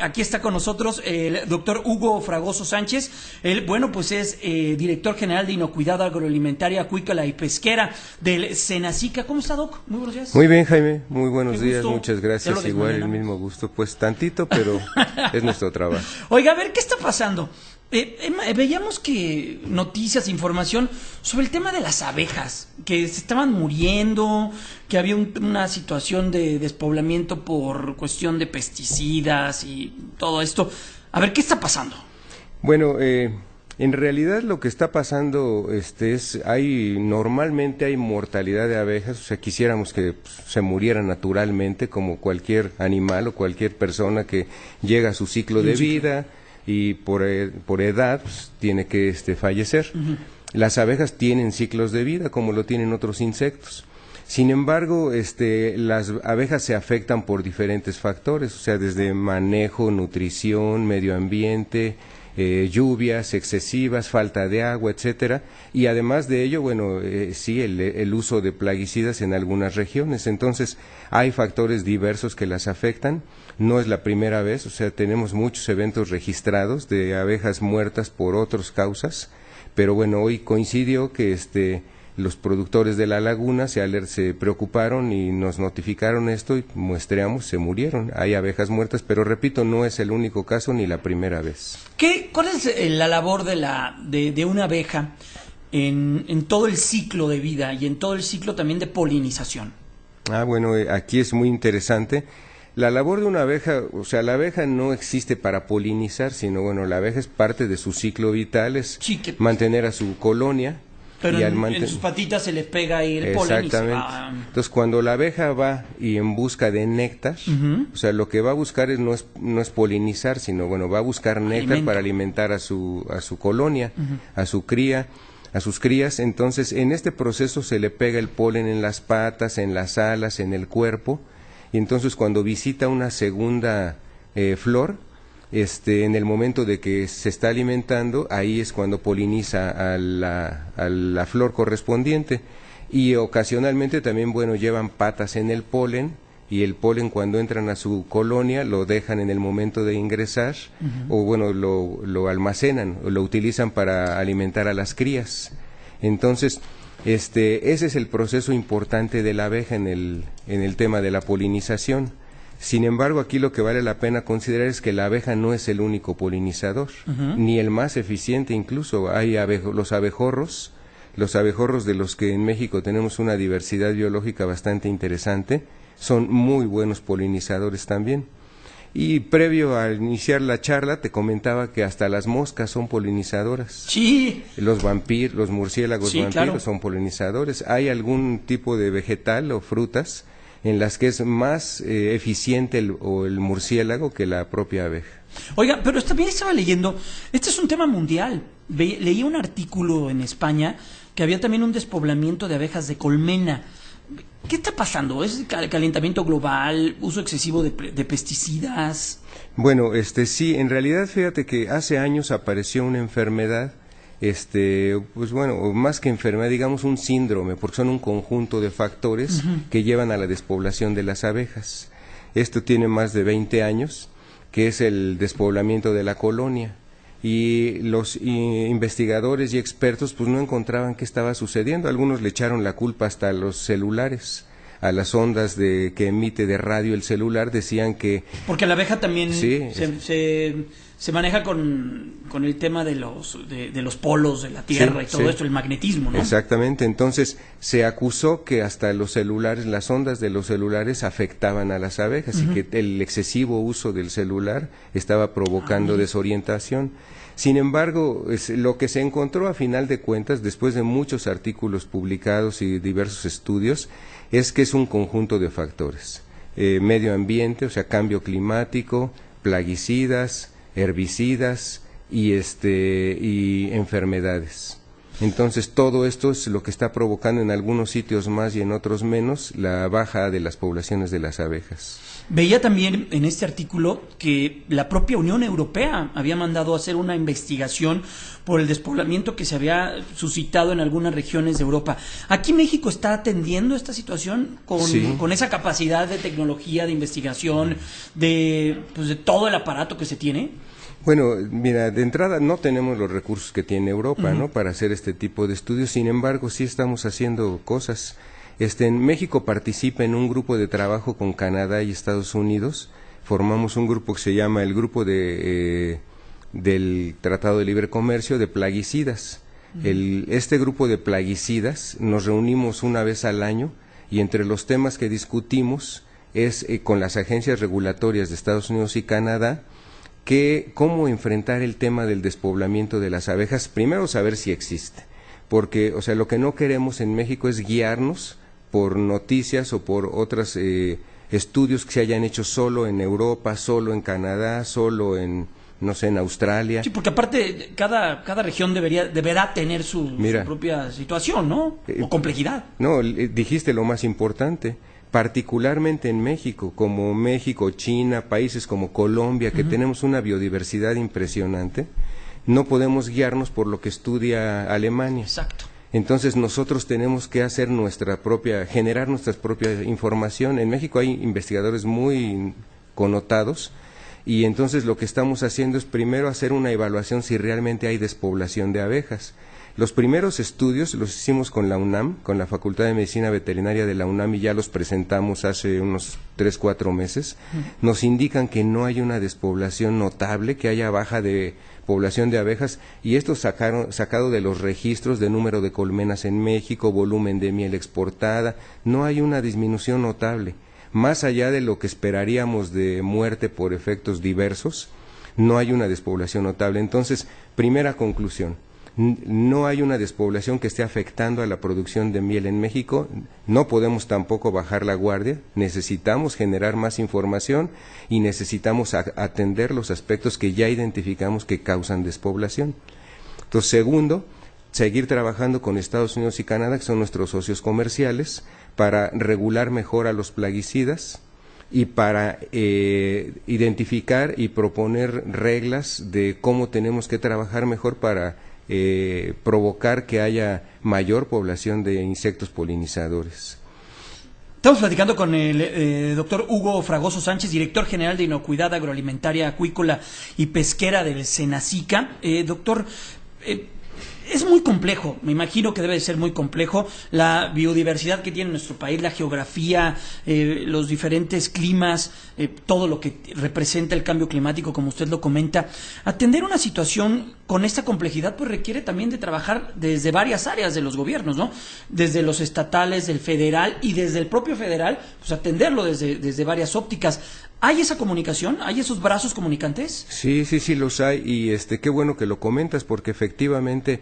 aquí está con nosotros el doctor Hugo Fragoso Sánchez. Él, bueno, pues es director general de Inocuidad Agroalimentaria, Acuícola y Pesquera del Senacica. ¿Cómo está, Doc? Muy buenos días. Muy bien, Jaime. Muy buenos Qué días. gusto. Muchas gracias. Igual el mismo gusto. Pues tantito, pero es nuestro trabajo. Oiga, a ver, ¿qué está pasando? Veíamos que noticias, información sobre el tema de las abejas, que se estaban muriendo, que había una situación de despoblamiento por cuestión de pesticidas y todo esto. A ver, ¿qué está pasando? Bueno, en realidad lo que está pasando normalmente hay mortalidad de abejas, o sea, quisiéramos que se murieran naturalmente como cualquier animal o cualquier persona que llega a su ciclo de vida y por edad pues, tiene que fallecer. Las abejas tienen ciclos de vida como lo tienen otros insectos. Sin embargo, las abejas se afectan por diferentes factores, o sea, desde manejo, nutrición, medio ambiente, lluvias excesivas, falta de agua, etcétera, y además de ello, bueno, sí, el uso de plaguicidas en algunas regiones. Entonces, hay factores diversos que las afectan. No es la primera vez, o sea, tenemos muchos eventos registrados de abejas muertas por otras causas, pero bueno, hoy coincidió que los productores de la laguna se preocuparon y nos notificaron esto y muestreamos, se murieron. Hay abejas muertas, pero repito, no es el único caso ni la primera vez. ¿Cuál es la labor de una abeja en todo el ciclo de vida y en todo el ciclo también de polinización? Bueno, aquí es muy interesante. La labor de una abeja, o sea, la abeja no existe para polinizar, sino bueno, la abeja es parte de su ciclo vital, es mantener a su colonia. Pero en sus patitas se les pega ahí el polen. Exactamente. Entonces, cuando la abeja va y en busca de néctar, o sea, lo que va a buscar no es polinizar, sino bueno, va a buscar néctar para alimentar a su colonia, a su cría, a sus crías. Entonces, en este proceso se le pega el polen en las patas, en las alas, en el cuerpo, y entonces cuando visita una segunda flor, en el momento de que se está alimentando, ahí es cuando poliniza a la flor correspondiente, y ocasionalmente también, bueno, llevan patas en el polen, y el polen cuando entran a su colonia lo dejan en el momento de ingresar, o bueno, lo almacenan, o lo utilizan para alimentar a las crías. Entonces, ese es el proceso importante de la abeja en el tema de la polinización. Sin embargo, aquí lo que vale la pena considerar es que la abeja no es el único polinizador, ni el más eficiente. Incluso hay los abejorros de los que en México tenemos una diversidad biológica bastante interesante, son muy buenos polinizadores también. Y previo a iniciar la charla te comentaba que hasta las moscas son polinizadoras. Sí. Los murciélagos vampiros, claro, son polinizadores. Hay algún tipo de vegetal o frutas en las que es más eficiente el murciélago que la propia abeja. Oiga, pero también estaba leyendo, este es un tema mundial. Leí un artículo en España que había también un despoblamiento de abejas de colmena. ¿Qué está pasando? ¿Es calentamiento global, uso excesivo de pesticidas? Bueno, sí, en realidad fíjate que hace años apareció una enfermedad, pues bueno, más que enfermedad, digamos un síndrome, porque son un conjunto de factores que llevan a la despoblación de las abejas. Esto tiene más de 20 años, que es el despoblamiento de la colonia. Y los investigadores y expertos pues no encontraban qué estaba sucediendo. Algunos le echaron la culpa hasta a los celulares, a las ondas que emite de radio el celular, decían que... Porque la abeja también se maneja con el tema de los polos de la Tierra y todo esto, el magnetismo, ¿no? Exactamente, entonces se acusó que hasta los celulares, las ondas de los celulares afectaban a las abejas y que el excesivo uso del celular estaba provocando desorientación. Sin embargo, lo que se encontró a final de cuentas, después de muchos artículos publicados y diversos estudios, es que es un conjunto de factores. Medio ambiente, o sea, cambio climático, plaguicidas, herbicidas y enfermedades. Entonces, todo esto es lo que está provocando en algunos sitios más y en otros menos la baja de las poblaciones de las abejas. Veía también en este artículo que la propia Unión Europea había mandado a hacer una investigación por el despoblamiento que se había suscitado en algunas regiones de Europa. ¿Aquí México está atendiendo esta situación con esa capacidad de tecnología, de investigación, de todo el aparato que se tiene? Bueno, mira, de entrada no tenemos los recursos que tiene Europa, ¿no?, para hacer este tipo de estudios. Sin embargo, sí estamos haciendo cosas. En México participa en un grupo de trabajo con Canadá y Estados Unidos. Formamos un grupo que se llama el Grupo del Tratado de Libre Comercio de Plaguicidas. Este grupo de plaguicidas nos reunimos una vez al año y entre los temas que discutimos es con las agencias regulatorias de Estados Unidos y Canadá cómo enfrentar el tema del despoblamiento de las abejas. Primero, saber si existe, porque, o sea, lo que no queremos en México es guiarnos por noticias o por otros estudios que se hayan hecho solo en Europa, solo en Canadá, solo en, no sé, en Australia. Sí, porque aparte cada región deberá tener su propia situación, ¿no? O complejidad. No, dijiste lo más importante. Particularmente en México, como México, China, países como Colombia, que tenemos una biodiversidad impresionante, no podemos guiarnos por lo que estudia Alemania. Exacto. Entonces nosotros tenemos que hacer generar nuestra propia información. En México hay investigadores muy connotados y entonces lo que estamos haciendo es primero hacer una evaluación si realmente hay despoblación de abejas. Los primeros estudios los hicimos con la UNAM, con la Facultad de Medicina Veterinaria de la UNAM, y ya los presentamos hace unos 3-4 meses. Nos indican que no hay una despoblación notable, que haya baja de población de abejas, y esto sacado de los registros de número de colmenas en México, volumen de miel exportada. No hay una disminución notable. Más allá de lo que esperaríamos de muerte por efectos diversos, no hay una despoblación notable. Entonces, primera conclusión: no hay una despoblación que esté afectando a la producción de miel en México. No podemos tampoco bajar la guardia, necesitamos generar más información y necesitamos atender los aspectos que ya identificamos que causan despoblación. Entonces, segundo, seguir trabajando con Estados Unidos y Canadá, que son nuestros socios comerciales, para regular mejor a los plaguicidas y para identificar y proponer reglas de cómo tenemos que trabajar mejor para provocar que haya mayor población de insectos polinizadores. Estamos platicando con el doctor Hugo Fragoso Sánchez, director general de Inocuidad Agroalimentaria, Acuícola y Pesquera del Senacica. Doctor, es muy complejo, me imagino que debe de ser muy complejo la biodiversidad que tiene nuestro país, la geografía, los diferentes climas, todo lo que representa el cambio climático, como usted lo comenta. Atender una situación con esta complejidad pues requiere también de trabajar desde varias áreas de los gobiernos, ¿no? Desde los estatales, del federal y desde el propio federal, pues atenderlo desde varias ópticas. ¿Hay esa comunicación? ¿Hay esos brazos comunicantes? Sí, los hay, y qué bueno que lo comentas, porque efectivamente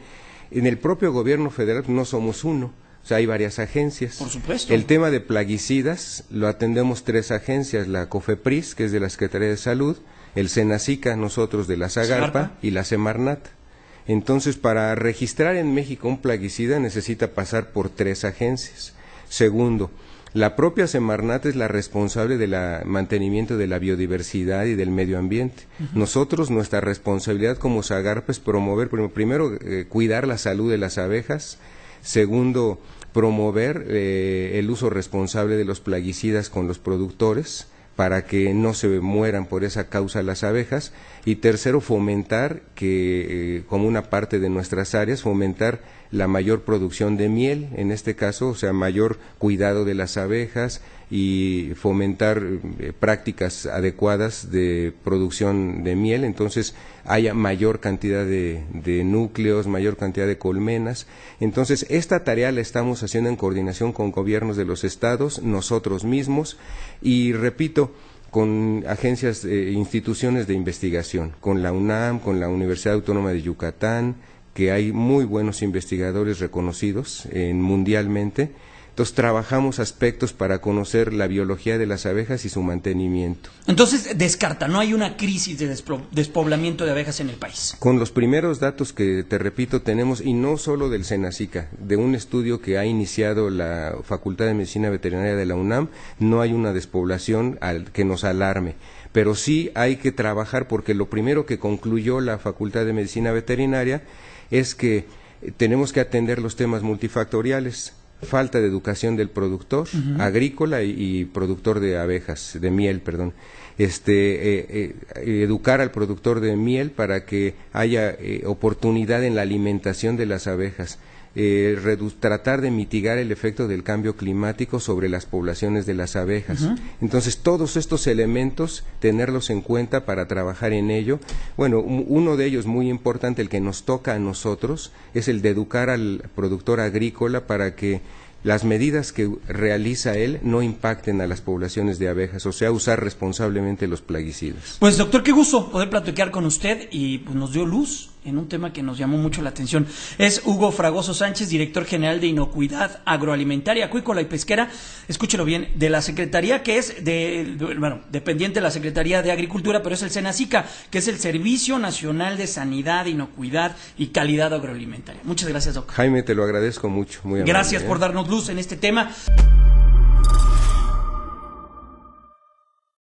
en el propio gobierno federal no somos uno, o sea, hay varias agencias. Por supuesto. El tema de plaguicidas lo atendemos 3 agencias: la COFEPRIS, que es de la Secretaría de Salud, el Senacica, nosotros de la Zagarpa, y la Semarnat. Entonces, para registrar en México un plaguicida necesita pasar por 3 agencias. Segundo, la propia Semarnat es la responsable del mantenimiento de la biodiversidad y del medio ambiente. Nosotros, nuestra responsabilidad como Zagarpa es promover, primero, cuidar la salud de las abejas. Segundo, promover el uso responsable de los plaguicidas con los productores para que no se mueran por esa causa las abejas. Y tercero, fomentar como una parte de nuestras áreas, fomentar la mayor producción de miel, en este caso, o sea, mayor cuidado de las abejas y fomentar prácticas adecuadas de producción de miel. Entonces haya mayor cantidad de núcleos, mayor cantidad de colmenas. Entonces esta tarea la estamos haciendo en coordinación con gobiernos de los estados, nosotros mismos, y repito, con agencias, instituciones de investigación, con la UNAM, con la Universidad Autónoma de Yucatán, que hay muy buenos investigadores reconocidos mundialmente. Entonces trabajamos aspectos para conocer la biología de las abejas y su mantenimiento. Entonces descarta, no hay una crisis de despoblamiento de abejas en el país. Con los primeros datos que te repito tenemos, y no solo del Senacica, de un estudio que ha iniciado la Facultad de Medicina Veterinaria de la UNAM, no hay una despoblación que nos alarme. Pero sí hay que trabajar, porque lo primero que concluyó la Facultad de Medicina Veterinaria es que tenemos que atender los temas multifactoriales. Falta de educación del productor agrícola y productor de abejas, de miel, perdón. Educar al productor de miel para que haya oportunidad en la alimentación de las abejas. Tratar de mitigar el efecto del cambio climático sobre las poblaciones de las abejas. Entonces, todos estos elementos, tenerlos en cuenta para trabajar en ello. Bueno, uno de ellos muy importante, el que nos toca a nosotros, es el de educar al productor agrícola para que las medidas que realiza él no impacten a las poblaciones de abejas, o sea, usar responsablemente los plaguicidas. Pues doctor, qué gusto poder platicar con usted y pues nos dio luz en un tema que nos llamó mucho la atención. Es Hugo Fragoso Sánchez, director general de Inocuidad Agroalimentaria, Acuícola y Pesquera, escúchelo bien, de la Secretaría que es dependiente de la Secretaría de Agricultura, pero es el Senacica, que es el Servicio Nacional de Sanidad, Inocuidad y Calidad Agroalimentaria. Muchas gracias, doctor. Jaime, te lo agradezco mucho, muy amable. Gracias por darnos luz en este tema.